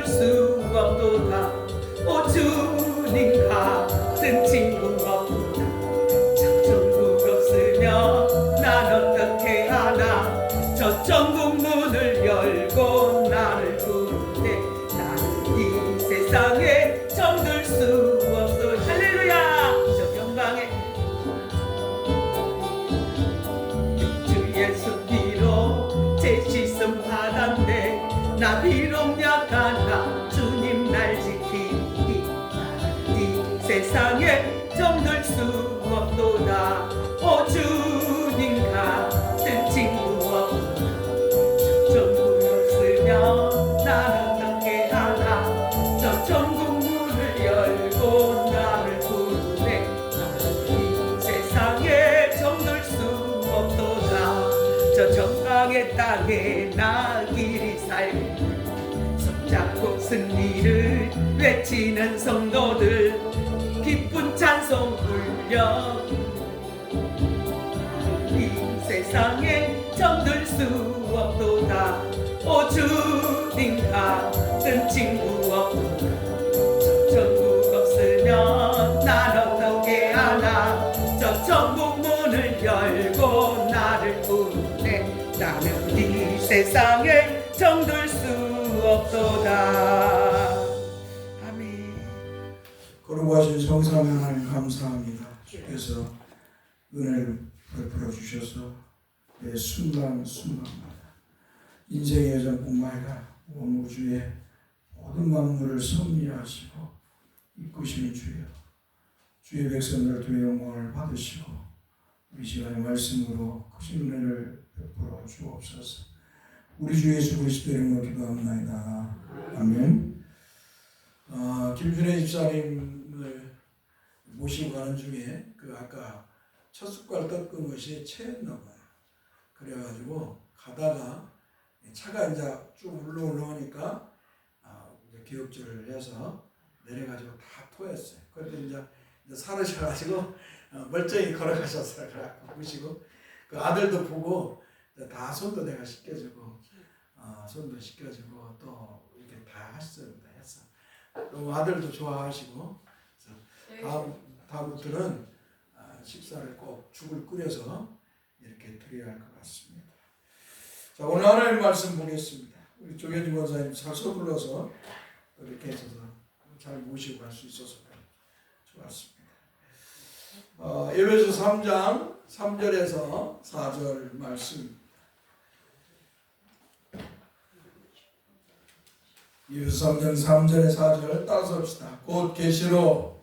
정들 수 없도다. 오 주님 같은 친구 없도다. 저 천국 없으면 난 어떻게 하나. 저 천국 문을 열고 나를 부르네. 나는 이 세상에 정들 수 없어. 할렐루야. 저 영광에 주 예수 피로 제 씻음 받았네. 나 비록 약하나 주님 날 지키니. 나는 이 세상에 정들 수 없도다. 오 주님 같은 친구 없도다. 천국 없으면 나는 어떻게 하나. 저 천국 문을 열고 나를 부르네. 나는 이 세상에 정들 수 없도다. 저 정강의 땅에 나 길이 살고 손잡고 승리를 외치는 성도들 기쁜 찬송 울려. 이 세상에 정들 수 없도다. 오 주님 같은 친구 없도다. 저 천국 없으면 난 어떻게 하나. 저 천국 문을 열고 나를 부르네. 나는 이 세상에 정들 수 없도다. 아멘. 거룩하신 성삼위 하나님 감사합니다. 주께서 은혜를 베풀어 주셔서 내 순간순간마다 인생의 여정뿐만 아니라 온 우주의 모든 만물을 섭리하시고 이끄시는 주여, 주의 백성들 주의 영광을 받으시고 우리 시간의 말씀으로 크신 은혜를 베풀어 주옵소서. 우리 주 예수 그리스도의 이름으로 기도합니다. 아멘. 김준혜 집사님을 모시고 가는 중에 아까 첫 숟갈 떴던 것이 체했나 봐요. 그래가지고 가다가 차가 이제 쭉 울렁울렁하니까 이제 기억줄을 해서 내려가지고 다 토했어요. 그런데 이제 살으셔가지고 멀쩡히 걸어가셨어요. 그래갖고 보시고 그 아들도 보고 다 손도 내가 씻겨주고 손도 씻겨주고 또 이렇게 다 하셨습니다. 했어. 너무 아들도 좋아하시고 다음부터는 식사를 꼭 죽을 끓여서 이렇게 드려야 할 것 같습니다. 자, 오늘 하나님 말씀 보겠습니다. 우리 조계주 권사님 잘 서둘러서 이렇게 해서 잘 모시고 갈 수 있어서 좋았습니다. 에베소 3장 3절에서 4절 말씀. 에베소 3장 3절에 4절 따라서 합시다. 곧 계시로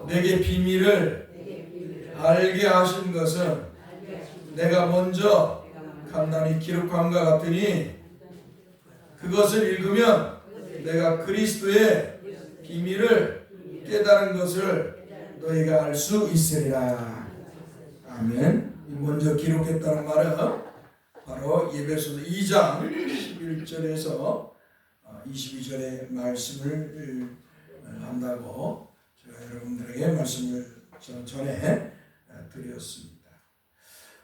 내게 비밀을 알게 하신 것은 내가 먼저 간단히 기록함과 같으니 그것을 읽으면 내가 그리스도의 비밀을 깨달은 것을 너희가 알 수 있으리라. 아멘. 먼저 기록했다는 말은 바로 에베소서 2장 11절에서 22절의 말씀을 한다고 제가 여러분들에게 말씀을 전에 드렸습니다.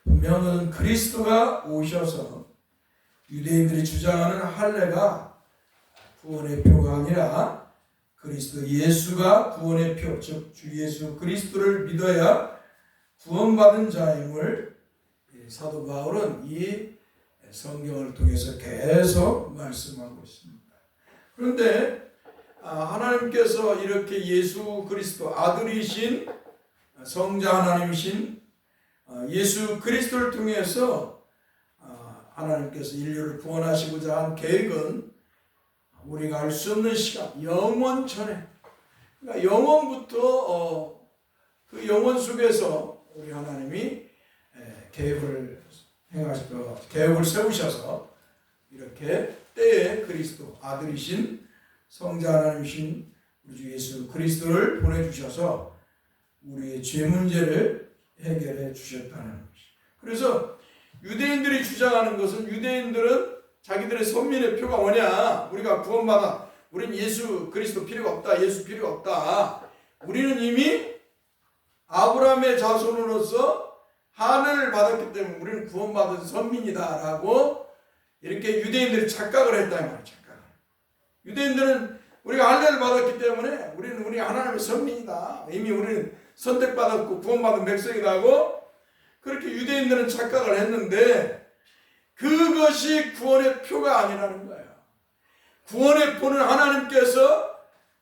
분명은 그리스도가 오셔서 유대인들이 주장하는 할례가 구원의 표가 아니라 그리스도 예수가 구원의 표, 즉 주 예수 그리스도를 믿어야 구원받은 자임을 사도 바울은 이 성경을 통해서 계속 말씀하고 있습니다. 그런데 하나님께서 이렇게 예수 그리스도 아들이신 성자 하나님이신 예수 그리스도를 통해서 하나님께서 인류를 구원하시고자 한 계획은 우리가 알 수 없는 시간, 영원 전에, 그러니까 영원부터 그 영원 속에서 우리 하나님이 계획을 세우셔서 이렇게 때에 그리스도 아들이신 성자 하나님이신 우리 주 예수 그리스도를 보내주셔서 우리의 죄 문제를 해결해 주셨다는 것이. 그래서 유대인들이 주장하는 것은, 유대인들은 자기들의 선민의 표가 뭐냐, 우리가 구원받아, 우리는 예수 그리스도 필요가 없다, 예수 필요가 없다, 우리는 이미 아브라함의 자손으로서 하늘을 받았기 때문에 우리는 구원받은 선민이다 라고 이렇게 유대인들이 착각을 했다 이 말이에요. 착각. 유대인들은 우리가 할례를 받았기 때문에 우리 하나님의 선민이다. 이미 우리는 선택받았고 구원받은 백성이다 하고 그렇게 유대인들은 착각을 했는데 그것이 구원의 표가 아니라는 거예요. 구원의 표는 하나님께서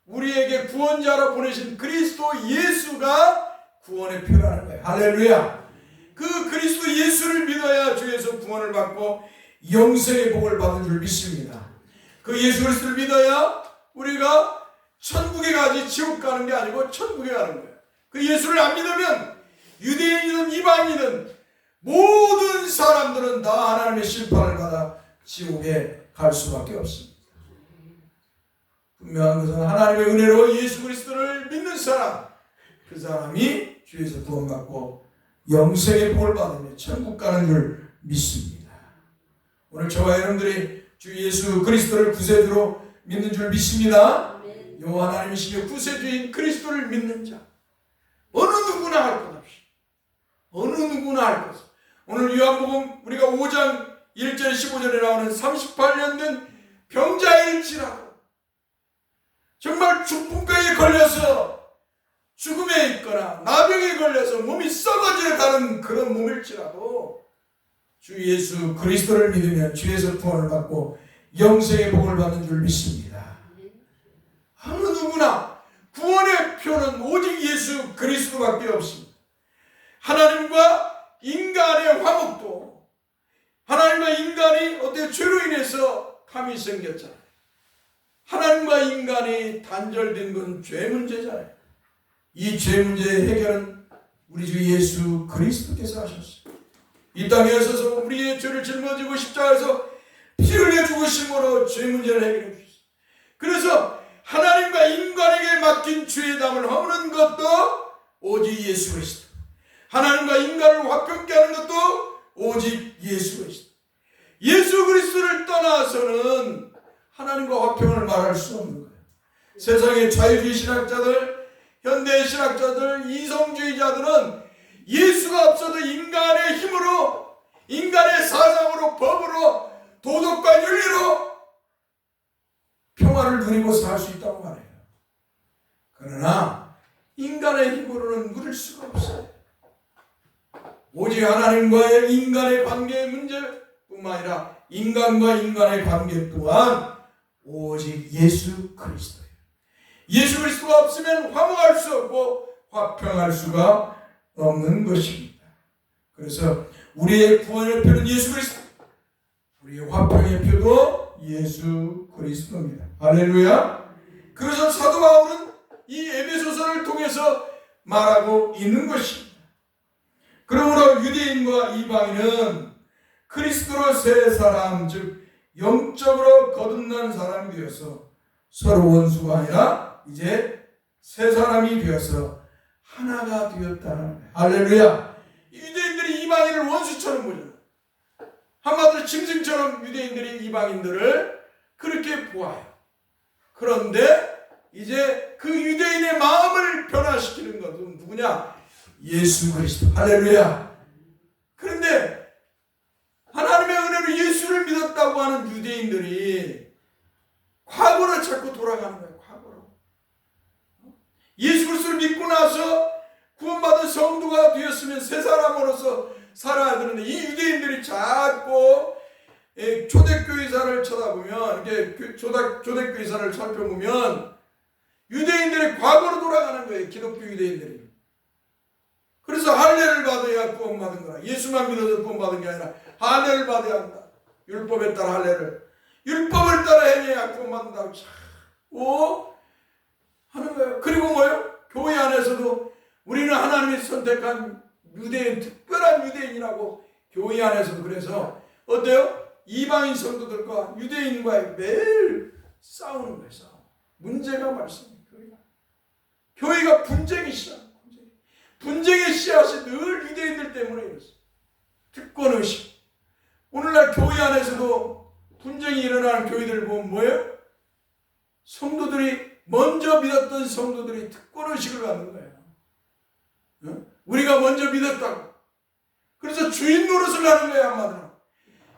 우리에게 구원자로 보내신 그리스도 예수가 구원의 표라는 거예요. 할렐루야. 그 그리스도 예수를 믿어야 주에서 구원을 받고 영생의 복을 받은 줄 믿습니다. 그 예수 그리스도를 믿어야 우리가 천국에 가지 지옥 가는 게 아니고 천국에 가는 거예요. 그 예수를 안 믿으면 유대인이든 이방인이든 모든 사람들은 다 하나님의 심판을 받아 지옥에 갈 수밖에 없습니다. 분명한 것은 하나님의 은혜로 예수 그리스도를 믿는 사람, 그 사람이 주에서 구원받고 영생의 복을 받으며 천국 가는 줄 믿습니다. 오늘 저와 여러분들이 주 예수 그리스도를 구세주로 믿는 줄 믿습니다. 요 하나님이시며 구세주인 그리스도를 믿는 자, 어느 누구나 할 것 없이, 어느 누구나 할 것 없이. 오늘 요한복음 우리가 5장 1절 15절에 나오는 38년 된 병자일지라도 정말 중풍병에 걸려서 죽음에 있거나 나병에 걸려서 몸이 썩어져 가는 그런 몸일지라도 주 예수 그리스도를 믿으면 주에서 구원을 받고 영생의 복을 받는 줄 믿습니다. 어느 누구나 구원의 표는 오직 예수 그리스도밖에 없습니다. 하나님과 인간의 화목도, 하나님과 인간이 어떻게 죄로 인해서 탐이 생겼잖아요. 하나님과 인간이 단절된 건 죄 문제잖아요. 이 죄 문제의 해결은 우리 주 예수 그리스도께서 하셨어요. 이 땅에 오셔서 우리의 죄를 짊어지고 십자가에서 피 흘려 죽으심으로 죄 문제를 해결해 주셨어요. 그래서 하나님과 인간에게 맡긴 죄의 담을 허무는 것도 오직 예수 그리스도, 하나님과 인간을 화평케 하는 것도 오직 예수 그리스도. 예수 그리스도를 떠나서는 하나님과 화평을 말할 수 없는 거예요. 세상의 자유주의 신학자들, 현대 신학자들, 이성주의자들은 예수가 없어도 인간의 힘으로, 인간의 사상으로, 법으로, 도덕과 윤리로 평화를 누리고 살 수 있다고 말해요. 그러나 인간의 힘으로는 누릴 수가 없어요. 오직 하나님과의 인간의 관계의 문제뿐만 아니라 인간과 인간의 관계 또한 오직 예수 그리스도예요. 예수 그리스도가 없으면 화목할 수 없고 화평할 수가 없는 것입니다. 그래서 우리의 구원의 표는 예수 그리스도, 우리의 화평의 표도 예수 그리스도입니다. 할렐루야. 그래서 사도 바울은 이 에베소서를 통해서 말하고 있는 것입니다. 그러므로 유대인과 이방인은 그리스도로 새 사람, 즉 영적으로 거듭난 사람이 되어서 서로 원수가 아니라 이제 새 사람이 되어서 하나가 되었다는 거예요. 할렐루야. 유대인들이 이방인을 원수처럼 보잖아요. 한마디로 짐승처럼 유대인들이 이방인들을 그렇게 보아요. 그런데 이제 그 유대인의 마음을 변화시키는 것은 누구냐? 예수 그리스도. 할렐루야. 그런데 하나님의 은혜로 예수를 믿었다고 하는 유대인들이 과거로 자꾸 돌아가는 거예요. 과거로. 예수 그리스도를 믿고 나서 구원받은 성도가 되었으면 새 사람으로서 살아야 되는데 이 유대인들이 자꾸 초대교회사를 쳐다보면, 이렇게 초대교회사를 살펴보면 유대인들이 과거로 돌아가는 거예요. 기독교 유대인들이. 그래서 할례를 받아야 구원받은 거라. 예수만 믿어서 구원받은 게 아니라 할례를 받아야 한다. 율법에 따라 할례를. 율법을 따라 행해야 구원받는다고 자꾸 하는 거예요. 그리고 뭐예요? 교회 안에서도 우리는 하나님이 선택한 유대인, 특별한 유대인이라고 교회 안에서도 그래서 어때요? 이방인 성도들과 유대인과의 매일 싸우는 거예요. 싸움. 문제가 많습니다. 교회가 분쟁이 시작. 분쟁의 씨앗이 늘 유대인들 때문에 이렇습니다. 특권의식. 오늘날 교회 안에서도 분쟁이 일어나는 교회들을 보면 뭐예요? 성도들이 먼저 믿었던 성도들이 특권의식을 갖는 거예요. 우리가 먼저 믿었다고. 그래서 주인 노릇을 하는 거예요. 한마디로.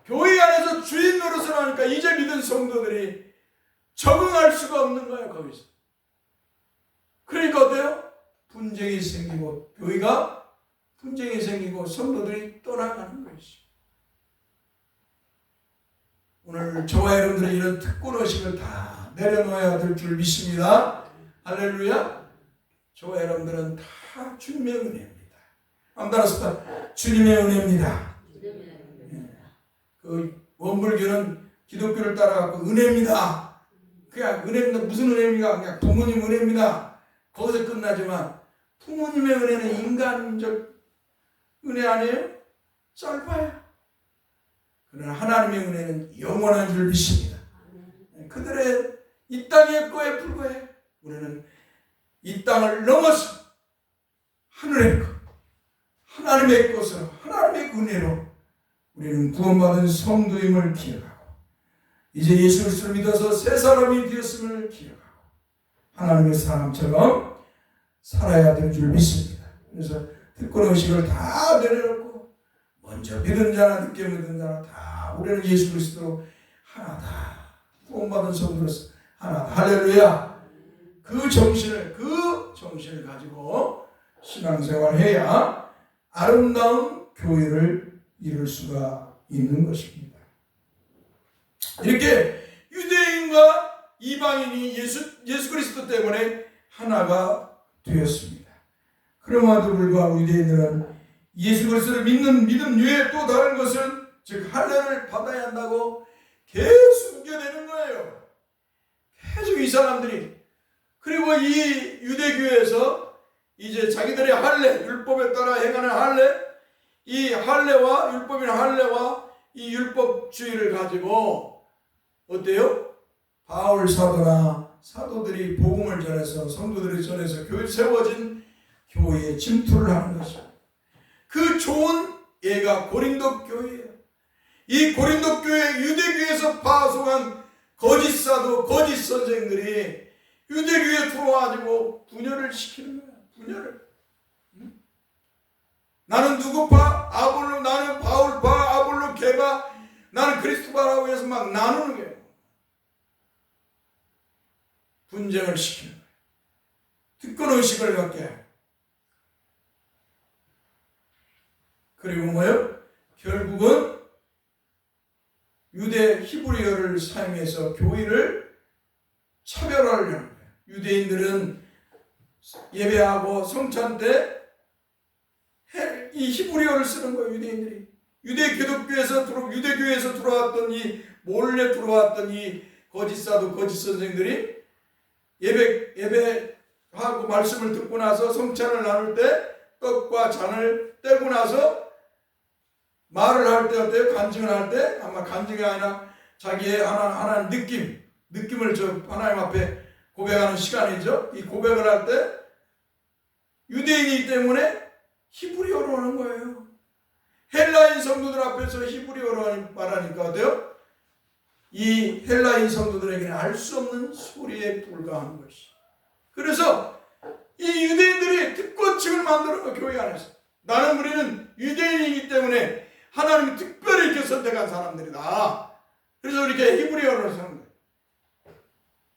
교회 안에서 주인 노릇을 하니까 이제 믿은 성도들이 적응할 수가 없는 거예요, 거기서. 그러니까 어때요? 분쟁이 생기고, 교회가 분쟁이 생기고, 성도들이 떠나가는 것이죠. 오늘 저와 여러분들은 이런 특권의식을 다 내려놓아야 될 줄 믿습니다. 할렐루야. 저와 여러분들은 다 주님의 은혜입니다. 한번 따라서 주님의 은혜입니다. 그 원불교는 기독교를 따라가고 은혜입니다. 그냥 은혜입니다. 무슨 은혜입니까? 그냥 부모님 은혜입니다. 거기서 끝나지만 부모님의 은혜는 인간적 은혜 아니에요? 짧아요. 그러나 하나님의 은혜는 영원한 줄 믿습니다. 그들의 이 땅의 거에 불과해. 우리는 이 땅을 넘어서 하늘의 것, 하나님의 것으로, 하나님의 은혜로 우리는 구원받은 성도임을 기억하고 이제 예수 그리스도를 믿어서 새 사람이 되었음을 기억하고 하나님의 사람처럼 살아야 될 줄 믿습니다. 그래서 특권의식을 다 내려놓고 먼저 믿은 자나 늦게 믿은 자나 다 우리는 예수 그리스도로 하나다. 구원받은 성도로서 하나다. 할렐루야. 그 정신을 가지고 신앙생활을 해야 아름다운 교회를 이룰 수가 있는 것입니다. 이렇게 유대인과 이방인이 예수 그리스도 때문에 하나가 되었습니다. 그럼에도 불구하고 유대인들은 예수 그리스도를 믿는 믿음 외에 또 다른 것을 즉 할례를 받아야 한다고 계속 우겨대는 거예요. 계속 이 사람들이. 그리고 이 유대교에서 이제 자기들의 할례, 율법에 따라 행하는 할례, 이 할례와 율법인 할례와 이 율법주의를 가지고 어때요? 바울 사도나 사도들이 복음을 전해서 성도들이 전해서 교회 세워진 교회에 침투를 하는 것입니다. 그 좋은 예가 고린도 교회예요. 이 고린도 교회 유대교에서 파송한 거짓 사도, 거짓 선생들이 유대교에 들어와가지고 분열을 시키는 거야. 분열을. 나는 누구파? 아볼로, 나는 바울파, 아볼로 개파, 나는 그리스도파라고 해서 막 나누는 거예요. 분쟁을 시키는 거예요. 특권의식을 갖게 해요. 그리고 뭐예요? 결국은 유대 히브리어를 사용해서 교회를 차별화하려는 거예요. 유대인들은 예배하고 성찬 때 이 히브리어를 쓰는 거예요. 유대인들이 유대교에서 들어왔던 이 몰래 들어왔던 이 거짓 사도 거짓 선생들이 예배하고 말씀을 듣고 나서 성찬을 나눌 때 떡과 잔을 떼고 나서 말을 할 때 어때요? 간증을 할 때 아마 간증이 아니라 자기의 하나의 느낌을 하나님 앞에 고백하는 시간이죠. 이 고백을 할 때 유대인이기 때문에 히브리어로 하는 거예요. 헬라인 성도들 앞에서 히브리어로 말하니까 어때요? 이 헬라인 성도들에게는 알 수 없는 소리에 불과한 것이. 그래서 이 유대인들이 특권층을 만드는 거 교회 안에서. 우리는 유대인이기 때문에 하나님이 특별히 이렇게 선택한 사람들이다. 그래서 이렇게 히브리어로 쓰는 거예요.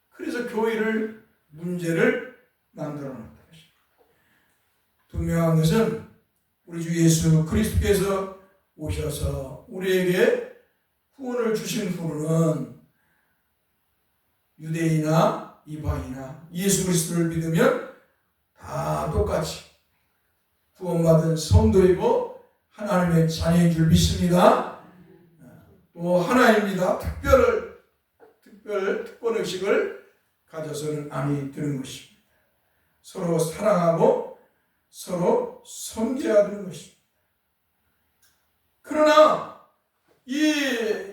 그래서 교회를 문제를 만들어 놓은 것입니다. 분명한 것은 우리 주 예수 그리스도께서 오셔서 우리에게 구원을 주신 후로는 유대인이나 이방이나 예수 그리스도를 믿으면 다 똑같이 구원받은 성도이고 하나님의 자녀인 줄 믿습니다. 또 하나입니다. 특권의식을 가져서는 아니 되는 것입니다. 서로 사랑하고 서로 섬겨야 되는 것입니다. 그러나 이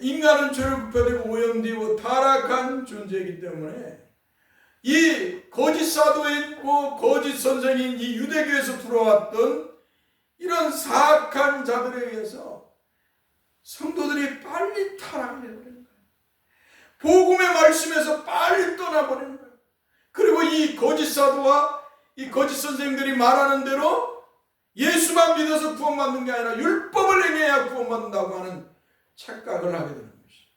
인간은 죄를 부패되고 오염되고 타락한 존재이기 때문에 이 거짓 사도이고 거짓 선생인 이 유대교에서 들어왔던 이런 사악한 자들에 의해서 성도들이 빨리 타락을 해버리는 거예요. 복음의 말씀에서 빨리 떠나버리는 거예요. 그리고 이 거짓 사도와 이 거짓 선생들이 말하는 대로 예수만 믿어서 구원받는 게 아니라 율법을 행해야 구원받는다고 하는 착각을 하게 되는 것이죠.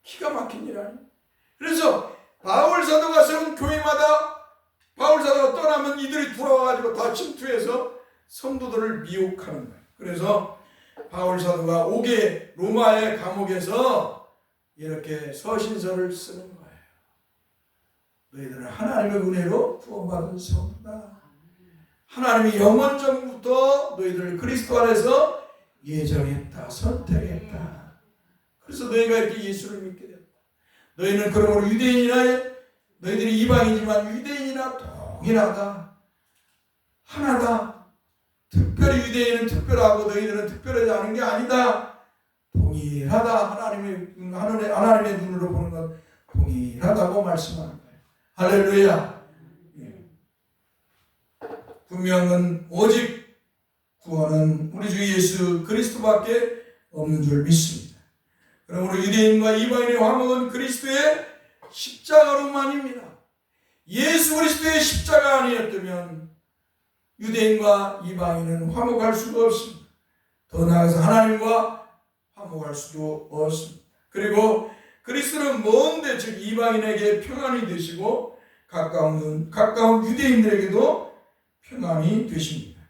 기가 막힌 일 아니에요. 그래서 바울 사도가 세운 교회마다 바울 사도가 떠나면 이들이 돌아와가지고 다 침투해서 성도들을 미혹하는 거예요. 그래서 바울 사도가 오게 로마의 감옥에서 이렇게 서신서를 쓰는 거예요. 너희들은 하나님의 은혜로 구원받은 성도다. 하나님이 영원전부터 너희들을 그리스도 안에서 예정했다, 선택했다. 그래서 너희가 이렇게 예수를 믿게 됐다. 너희는 그러므로 유대인이나 너희들이 이방이지만 유대인이나 동일하다, 하나다. 특별히 유대인은 특별하고 너희들은 특별하지 않은 게 아니다. 동일하다. 하나님의 눈으로 보는 건 동일하다고 말씀하는 거예요. 할렐루야. 분명은 오직 구원은 우리 주 예수 그리스도밖에 없는 줄 믿습니다. 그러므로 유대인과 이방인의 화목은 그리스도의 십자가로만입니다. 예수 그리스도의 십자가 아니었다면 유대인과 이방인은 화목할 수가 없습니다. 더 나아가서 하나님과 화목할 수도 없습니다. 그리고 그리스도는 먼데 즉 이방인에게 평안이 되시고 가까운 유대인들에게도 평안이 되십니다.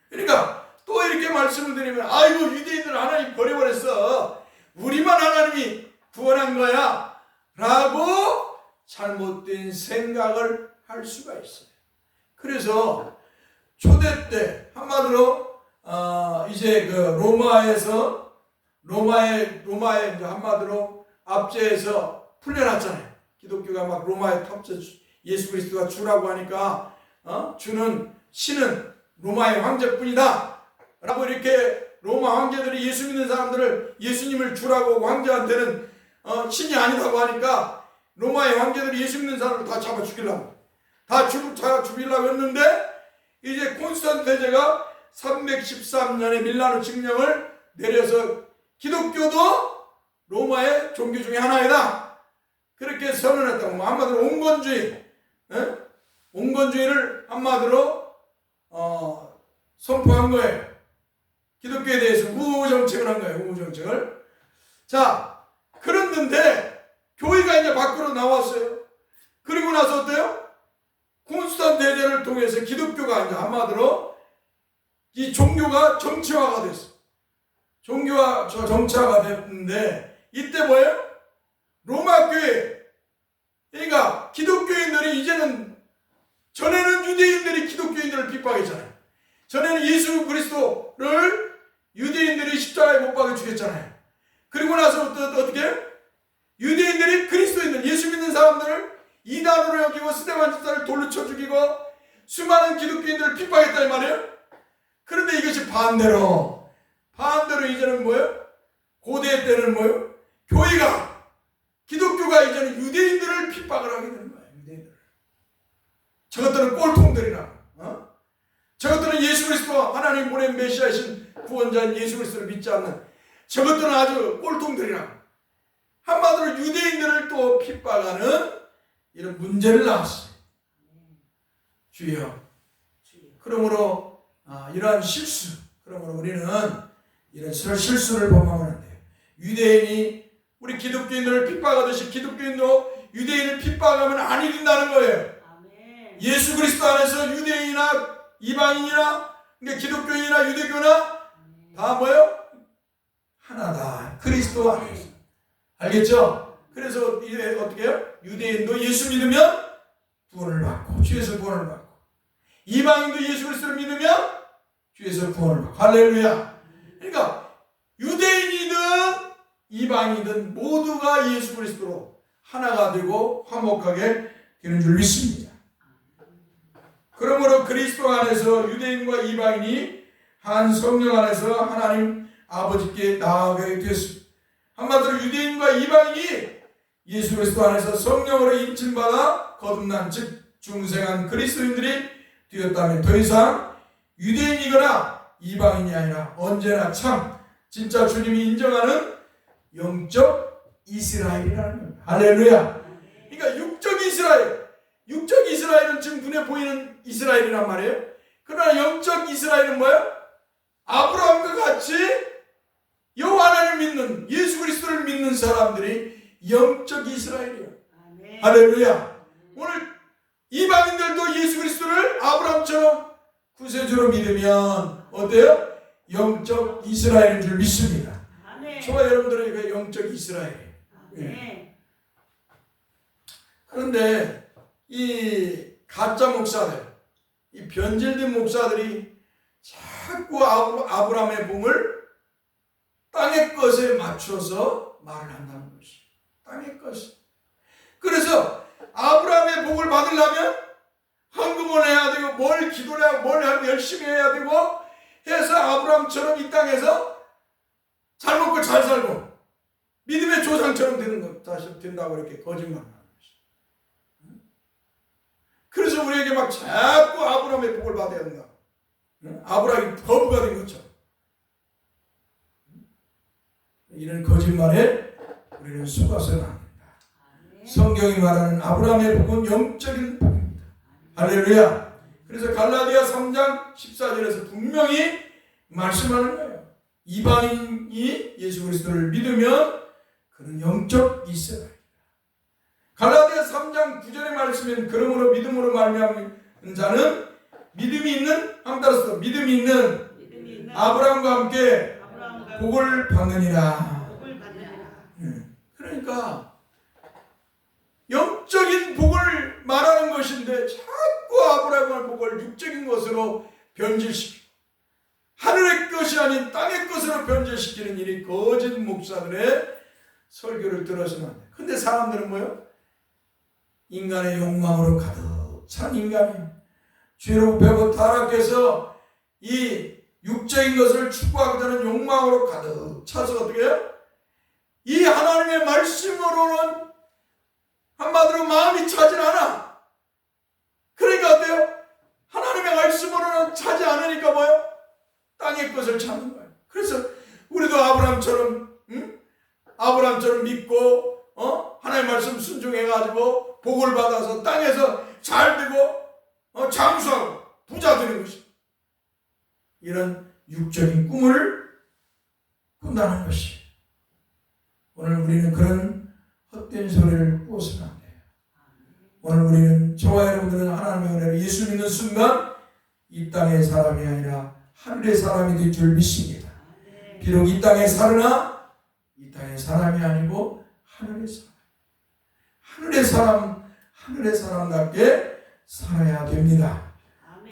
그러니까 또 이렇게 말씀을 드리면 아이고 유대인들 하나님 버려버렸어. 우리만 하나님이 구원한 거야 라고 잘못된 생각을 할 수가 있어요. 그래서 초대 때 한마디로 이제 그 로마에 이제 한마디로 압제해서 풀려났잖아요. 기독교가 막 로마에 탑재 예수 그리스도가 주라고 하니까 신은 로마의 황제뿐이다 라고 이렇게 로마 황제들이 예수 믿는 사람들을 예수님을 주라고 황제한테는 신이 아니라고 하니까 로마의 황제들이 예수 믿는 사람을 다 잡아 죽이려고 했는데 이제 콘스탄틴 대제가 313년에 밀라노 칙령을 내려서 기독교도 로마의 종교 중에 하나이다 그렇게 선언했다고. 한마디로 온건주의를 한마디로 선포한 거예요. 기독교에 대해서 우정책을 한 거예요. 우정책을. 자, 그랬는데 교회가 이제 밖으로 나왔어요. 그리고 나서 어때요? 콘스탄틴 대제를 통해서 기독교가 이제 한마디로 이 종교가 정치화가 됐어. 종교가 정치화가 됐는데 이때 뭐예요? 로마 교회. 그러니까 기독교인들이 이제는 전에는 유대인들이 기독교인들을 핍박했잖아요. 전에는 예수 그리스도를 유대인들이 십자가에 못 박아 죽였잖아요. 그리고 나서 어떻게 해요? 유대인들이 그리스도인들, 예수 믿는 사람들을 이단으로 여기고 스데반 집사를 돌로 쳐 죽이고 수많은 기독교인들을 핍박했다 이 말이에요. 그런데 이것이 반대로 이제는 뭐예요? 고대 때는 뭐예요? 기독교가 이제는 유대인들을 핍박을 하게 되는 거예요. 유대인들을. 저것들은 꼴통들이라. 저것들은 예수 그리스도 하나님 보낸 메시아이신 구원자인 예수 그리스도를 믿지 않는 저것들은 아주 꼴통들이라. 한마디로 유대인들을 또 핍박하는 이런 문제를 낳았어요. 주여. 그러므로 이러한 실수, 그러므로 우리는 이런 실수를 범하면 안 돼요. 유대인이 우리 기독교인들을 핍박하듯이 기독교인도 유대인을 핍박하면 아니 된다는 거예요. 예수 그리스도 안에서 유대인이나 이방인이나 그러니까 기독교인이나 유대교나 다 뭐예요? 하나다. 그리스도 안에서. 알겠죠? 그래서 이제 어떻게 해요? 유대인도 예수 믿으면 구원을 받고 주에서 구원을 받고 이방인도 예수 그리스도를 믿으면 주에서 구원을 받고 할렐루야. 그러니까 유대인이든 이방인이든 모두가 예수 그리스도로 하나가 되고 화목하게 되는 줄 믿습니다. 그러므로 그리스도 안에서 유대인과 이방인이 한 성령 안에서 하나님 아버지께 나아가게 되었습니다. 한마디로 유대인과 이방인이 예수 그리스도 안에서 성령으로 인침받아 거듭난 즉 중생한 그리스도인들이 되었다면 더 이상 유대인이거나 이방인이 아니라 언제나 참 진짜 주님이 인정하는 영적 이스라엘이라는 겁니다. 할렐루야. 그러니까 육적 이스라엘은 지금 눈에 보이는 이스라엘이란 말이에요. 그러나 영적 이스라엘은 뭐예요? 아브라함과 같이 여호와 하나님을 믿는 예수 그리스도를 믿는 사람들이 영적 이스라엘이에요. 할렐루야. 오늘 이방인들도 예수 그리스도를 아브라함처럼 구세주로 믿으면 어때요? 영적 이스라엘인 줄 믿습니다. 저와 여러분들은 그 영적 이스라엘. 그런데 이 가짜 목사들, 이 변질된 목사들이 자꾸 아브라함의 봉을 땅의 것에 맞춰서 말을 한다는 것이. 땅의 것. 그래서 아브라함의 복을 받으려면 헌금을 해야 되고 뭘 기도를 해야 뭘 열심히 해야 되고 해서 아브라함처럼 이 땅에서 잘 먹고 잘 살고 믿음의 조상처럼 되는 것 다시 된다고 이렇게 거짓말하는 것이. 그래서 우리에게 막 자꾸 아브라함의 복을 받아야 된다. 아브라함이 거부가 된 것처럼. 이런 거짓말에 우리는 속아서는 안 됩니다. 성경이 말하는 아브라함의 복은 영적인 복입니다. 할렐루야. 그래서 갈라디아 3장 14절에서 분명히 말씀하는 거예요. 이방인이 예수 그리스도를 믿으면 그는 영적 이스라엘이다. 갈라디아 3장 9절의 말씀은 그러므로 믿음으로 말미암은 자는 믿음이 있는 함따라서 믿음이 있는 아브라함과 함께 복을 받느니라. 그러니까 영적인 복을 말하는 것인데 자꾸 아브라함의 복을 육적인 것으로 변질시키고 하늘의 것이 아닌 땅의 것으로 변질시키는 일이 거짓 목사들의 설교를 들어서는 안 돼요. 근데 사람들은 뭐요? 인간의 욕망으로 가득 찬 인간이 죄로 배고 타락해서 이 육적인 것을 추구하고자 하는 욕망으로 가득 차서 어떻게 해요? 이 하나님의 말씀으로는 한마디로 마음이 차질 않아. 그러니까 어때요? 하나님의 말씀으로는 차지 않으니까 뭐예요? 땅의 것을 찾는 거예요. 그래서 우리도 아브라함처럼 아브라함처럼 믿고 하나님의 말씀 순종해가지고 복을 받아서 땅에서 잘 되고 장수하고 부자 되는 것이 이런 육적인 꿈을 꾼다는 것이. 오늘 우리는 그런 헛된 소리를 꾸어서는 안 돼요. 오늘 우리는 저와 여러분들은 하나님의 은혜로 예수 믿는 순간 이 땅의 사람이 아니라 하늘의 사람이 될 줄 믿습니다. 비록 이 땅에 사르나 이 땅의 사람이 아니고 하늘의 사람. 하늘의 사람답게 살아야 됩니다.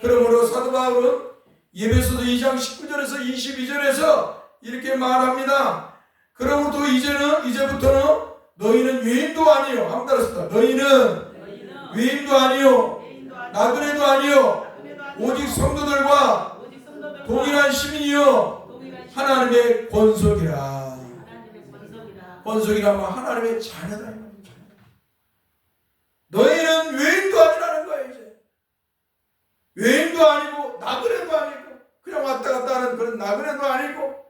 그러므로 사도 바울은 에베소서 2장 19절에서 22절에서 이렇게 말합니다. 그러므로 이제부터는 너희는 유인도 아니요. 한번 따라서 너희는 유인도 아니요. 나그네도 아니요. 오직 성도들과 동일한 시민이요. 하나님의 권속이라. 권속이라면 하나님의 자녀다. 너희는 외인도 아니라는 거예요. 이제 외인도 아니고 나그네도 아니고 그냥 왔다 갔다 하는 그런 나그네도 아니고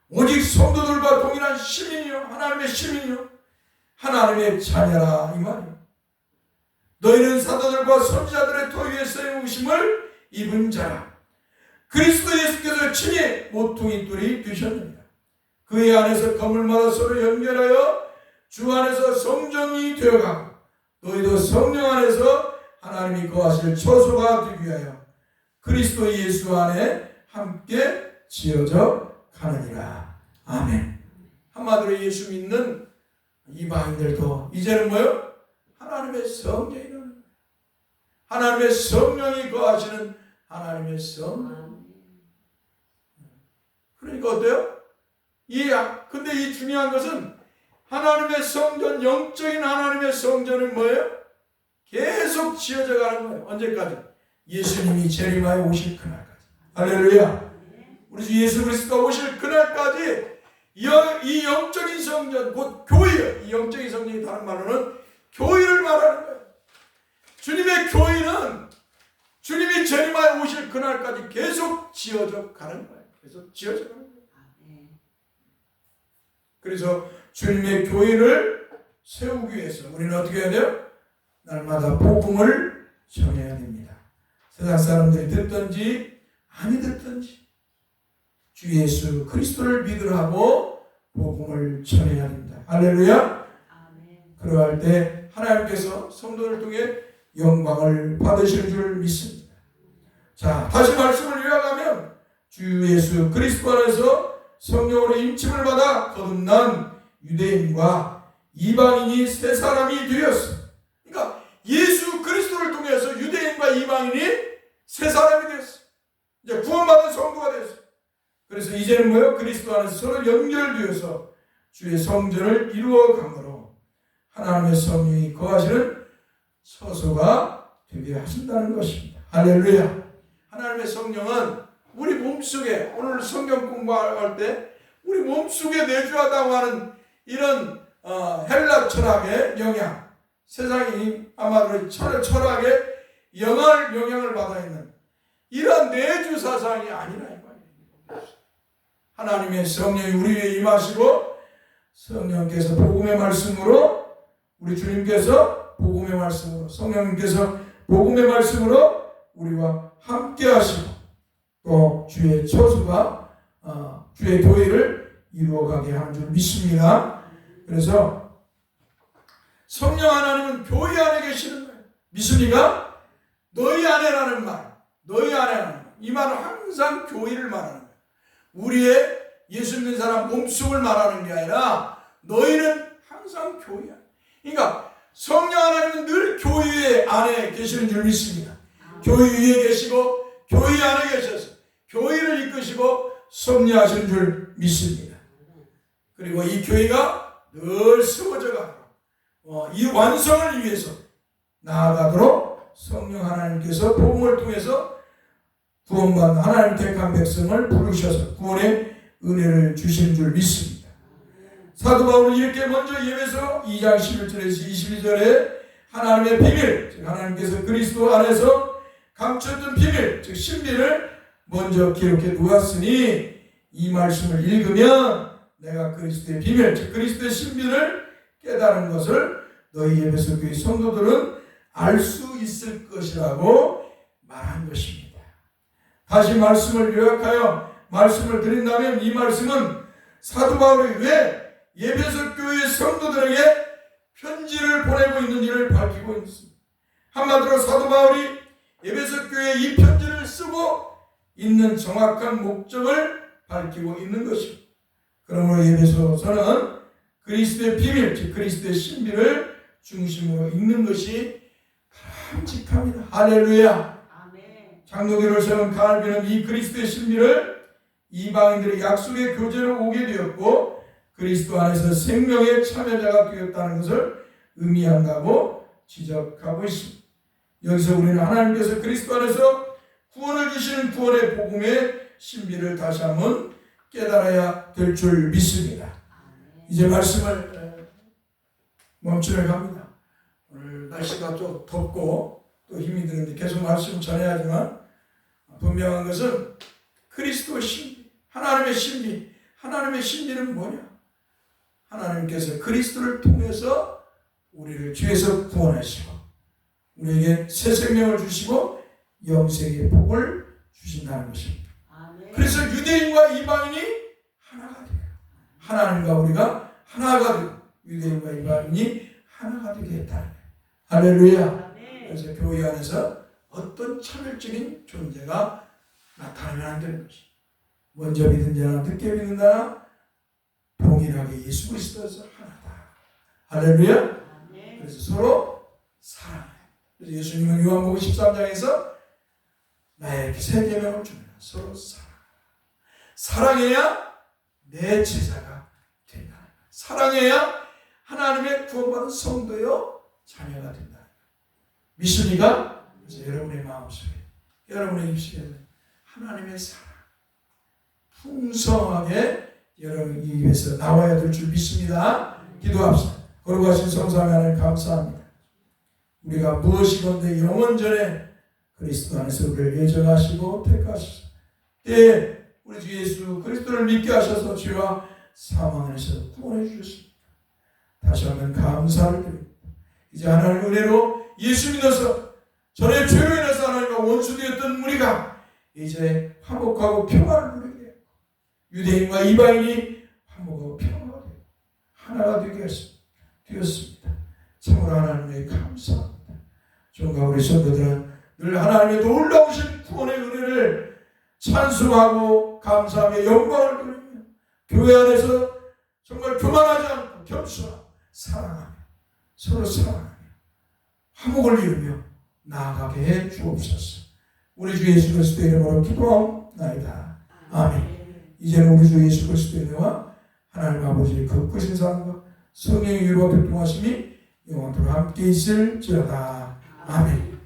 오직 성도들과 동일한 시민이요. 하나님의 시민이요. 하나님의 자녀라 이 말이에요. 너희는 사도들과 선지자들의 터 위에 쓰임을 입은 자라. 그리스도 예수께서 친히 모퉁이 뿔이 되셨느니라. 그의 안에서 건물마다 서로 연결하여 주 안에서 성전이 되어가고 너희도 성령 안에서 하나님이 거하실 처소가 되기 위하여 그리스도 예수 안에 함께 지어져 가느니라. 아멘. 한마디로 예수 믿는 이방인들도 이제는 뭐요? 하나님의 성전이라는 거예요. 하나님의 성령이 거하시는 하나님의 성전. 그러니까 어때요? 근데 이 중요한 것은 하나님의 성전, 영적인 하나님의 성전은 뭐예요? 계속 지어져 가는 거예요. 언제까지? 예수님이 재림하여 오실 그날까지. 할렐루야. 우리 주 예수 그리스도가 오실 그날까지 이 영적인 성전, 곧 교회예요. 이 영적인 성전이 다른 말로는 교회를 말하는 거예요. 주님의 교회는 주님이 재림하여 오실 그날까지 계속 지어져 가는 거예요. 계속 지어져 가는 거예요. 그래서 주님의 교회를 세우기 위해서 우리는 어떻게 해야 돼요? 날마다 복음을 전해야 됩니다. 세상 사람들이 듣든지 아니 듣든지 주 예수 그리스도를 믿으라고 복음을 전해야 됩니다. 할렐루야. 그러할 때 하나님께서 성도를 통해 영광을 받으실 줄 믿습니다. 자, 다시 말씀을 요약하면 주 예수 그리스도 안에서 성령으로 임침을 받아 거듭난 유대인과 이방인이 세 사람이 되었어. 그러니까 예수 그리스도를 통해서 유대인과 이방인이 세 사람이 되었어. 이제 구원받은 성도가 됐어. 그래서 이제는 뭐예요? 그리스도 안에서 서로 연결되어서 주의 성전을 이루어감으로 하나님의 성령이 거하시는 처소가 되게 하신다는 것입니다. 할렐루야. 하나님의 성령은 우리 몸속에, 오늘 성경 공부할 때 우리 몸속에 내주하다고 하는 이런 헬라 철학의 영향, 세상이 아마도 철학의 영향을 받아 있는 이런 내주 사상이 아니라 이 말이에요. 하나님의 성령이 우리 위에 임하시고 성령께서 복음의 말씀으로, 우리 주님께서 복음의 말씀으로, 성령님께서 복음의 말씀으로 우리와 함께 하시고 또 주의 처소가 주의 교회를 이루어가게 하는 줄 믿습니다. 그래서 성령 하나님은 교회 안에 계시는 거예요. 믿습니까? 너희 안에라는 말, 너희 안에라는 말, 이 말은 항상 교회를 말하는 거예요. 우리의 예수 믿는 사람 몸속을 말하는 게 아니라 너희는 항상 교회 안에. 그러니까 성령 하나님은 늘 교회 안에 계시는 줄 믿습니다. 교회 위에 계시고 교회 안에 계셔서 교회를 이끄시고 섭리하시는 줄 믿습니다. 그리고 이 교회가 늘 세워져 가고 이 완성을 위해서 나아가도록 성령 하나님께서 복음을 통해서 구원받는 하나님 택한 백성을 부르셔서 구원의 은혜를 주신 줄 믿습니다. 사도 바울은 이렇게 먼저 예배서 2장 11절에서 22절에 하나님의 비밀, 즉 하나님께서 그리스도 안에서 감췄던 비밀, 즉 신비를 먼저 기록해 두었으니 이 말씀을 읽으면 내가 그리스도의 비밀, 즉 그리스도의 신비를 깨달은 것을 너희 에베소 교회 성도들은 알 수 있을 것이라고 말한 것입니다. 다시 말씀을 요약하여 말씀을 드린다면 이 말씀은 사도 바울이 왜 에베소 교회 성도들에게 편지를 보내고 있는지를 밝히고 있습니다. 한마디로 사도 바울이 에베소 교회에 이 편지를 쓰고 있는 정확한 목적을 밝히고 있는 것입니다. 그러므로 에베소서는 그리스도의 비밀, 즉 그리스도의 신비를 중심으로 읽는 것이 바람직합니다. 할렐루야. 아멘. 장로교를 세운 갈비는 이 그리스도의 신비를 이방인들의 약속의 교제로 오게 되었고 그리스도 안에서 생명의 참여자가 되었다는 것을 의미한다고 지적하고 있습니다. 여기서 우리는 하나님께서 그리스도 안에서 구원을 주시는 구원의 복음의 신비를 다시 한번 깨달아야 될 줄 믿습니다. 이제 말씀을 멈추려 합니다. 오늘 날씨가 좀 덥고 또 힘이 드는데 계속 말씀을 전해야 하지만 분명한 것은 그리스도의 신비, 하나님의 신비, 하나님의 신비는 뭐냐? 하나님께서 그리스도를 통해서 우리를 죄에서 구원하시고 우리에게 새 생명을 주시고 영생의 복을 주신다는 것입니다. 아멘. 그래서 유대인과 이방인이 하나가 돼요. 하나님과 우리가 하나가 되고 유대인과 이방인이 하나가 되게 했다는 거예요. 할렐루야. 아멘. 그래서 교회 안에서 어떤 차별적인 존재가 나타나면 안 되는 것이. 먼저 믿은 자나 늦게 믿는 자나 동일하게 예수 그리스도에서 하나다. 할렐루야. 아멘. 그래서 서로 사랑해요. 그래서 예수님은 요한복음 13장에서 나에게 세 계명을 줍니다. 서로 사랑해야 내 제자가 된다. 사랑해야 하나님의 구원받은 성도요 자녀가 된다. 믿습니까? 그래서 여러분의 마음속에, 여러분의 입술에는 하나님의 사랑 풍성하게 여러분 입에서 나와야 될 줄 믿습니다. 기도합시다. 거룩하신 성삼위 하나님 감사합니다. 우리가 무엇이건데 영원전에 그리스도 안에서 우리를 예정하시고 택하시고 때에 우리 주 예수 그리스도를 믿게 하셔서 죄와 사망 안에서 구원해 주셨습니다. 다시 한번 감사를 드립니다. 이제 하나님 은혜로 예수 믿어서 전에 죄로 인해서 하나님과 원수되었던 우리가 이제 화목하고 평화를 누리게 되고 유대인과 이방인이 화목하고 평화가 되고 하나가 되게 되었습니다. 참 참으로 하나님께 감사합니다. 정말 우리 성도들은 늘 하나님의 놀라우신 구원의 은혜를 찬송하고 감사하며 영광을 돌리며 교회 안에서 정말 교만하지 않고 겸손하고 사랑하며 서로 사랑하며 화목을 이루며 나아가게 해 주옵소서. 우리 주 예수 그리스도의 이름으로 기도하옵나이다. 아멘. 이제는 우리 주 예수 그리스도의 은혜와 하나님 아버지의 그 크신 사랑과 성령의 위로와 교통하심이 영원토록 함께 있을지어다. 아멘.